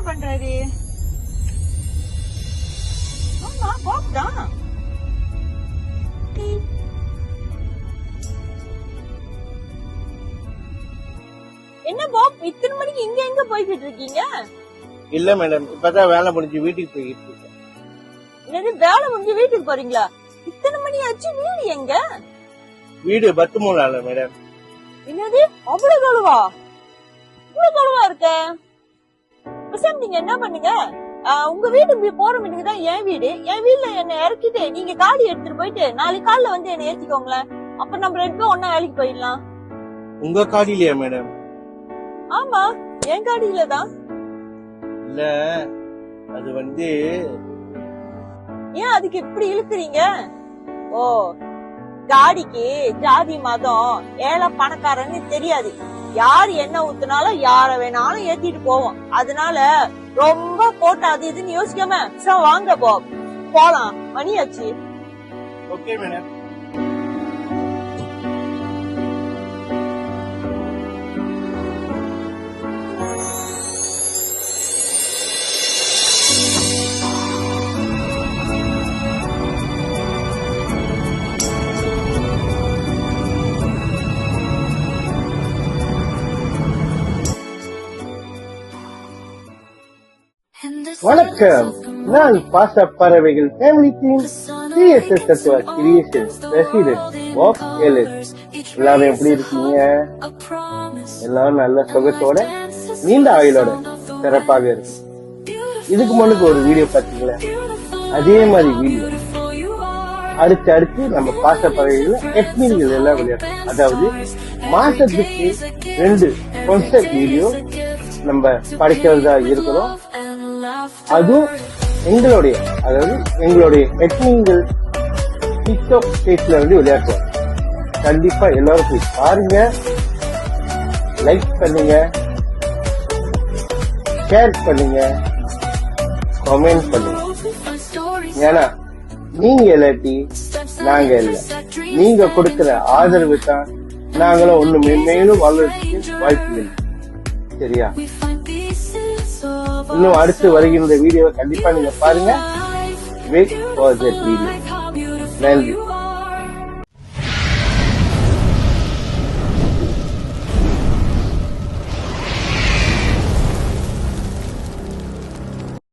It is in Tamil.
பண்றாரு? ஆமா பாப் தான். என்ன பாப் இத்தனை மணிக்கு இங்க எங்க போய்கிட்டு இருக்கீங்க? இல்ல மேடம், இப்பதான் வேலை முடிஞ்சு வீட்டுக்கு போய்கிட்டு இருக்கேன். என்னது வேலை முடிஞ்சு வீட்டுக்கு போறீங்களா? இத்தனை மணி ஆச்சு, வீடு எங்க? வீடு பத்துமூலால மேடம். என்னது அவ்வளவு தொலைவா? இவ்வளவு தொலைவா இருக்க? நீங்க என்ன பண்ணுங்க, உங்க வீடு போற வீட்டுக்கு தான் என் வீடு. என் வீட்டுல என்ன இறக்கிட்டு நீங்க காடி எடுத்துட்டு போயிட்டு நாளைக்கு காலைல வந்து என்ன ஏத்திக்கோங்களேன். அப்ப நம்ம 2 பேரும் ஒன்னா வேலைக்கு போயிடலாம். உங்க காடியிலயா மேடம்? ஆமா, என் காடியில தான். இல்ல அது ஏன் அதுக்கு இப்படி இழுக்குறீங்க? ஓ, காடிக்கு ஜாதி மதம் ஏழை பணக்காரன்னு தெரியாது. யார் என்ன ஊத்துனாலும் யார வேணாலும் ஏத்திட்டு போவோம். அதனால ரொம்ப போட்டு அது இதுன்னு யோசிக்காம வாங்க போலாம், மணியாச்சு. Okay madam. வணக்கம், நான் பாசப்பறவைகள் ஃபேமிலி டீம் CSS தத்துவ கிரியேஷன் பிரசிடென்ட் பாப் எலிஸ். எல்லாரும் எப்படி இருக்கீங்க? எல்லாரும் நல்ல சுகத்தோட நீண்ட ஆயுளோட சிறப்பாக இருக்கு. இதுக்கு முன்னுக்கு ஒரு வீடியோ பாத்தீங்களா? அதே மாதிரி வீடியோ அடுத்து நம்ம பாசப்பறவைகள் டெக்னிக்கல் எல்லாம் விளையாடும். அதாவது மாசத்துக்கு 2 கான்செப்ட் வீடியோ நம்ம படிக்கிறதா இருக்கிறோம். அதுவும் எங்களுடைய டெக்னிக்கல் டிக்டாக் பேஜ்ல விளையாடுவோம். கண்டிப்பா எல்லாரும் போய் பாருங்க, லைக் பண்ணுங்க, ஷேர் பண்ணுங்க, கமெண்ட் பண்ணுங்க. ஏன்னா நீங்க இல்லாட்டி நாங்க இல்ல. நீங்க கொடுக்கிற ஆதரவு தான் நாங்களும் ஒண்ணு மேலும் வளர்றதுக்கு வாய்ப்பு இல்லை. சரியா? இன்னும் அடுத்து வருகின்ற வீடியோவை கண்டிப்பா நீங்க பாருங்க. Wait for that video. நன்றி.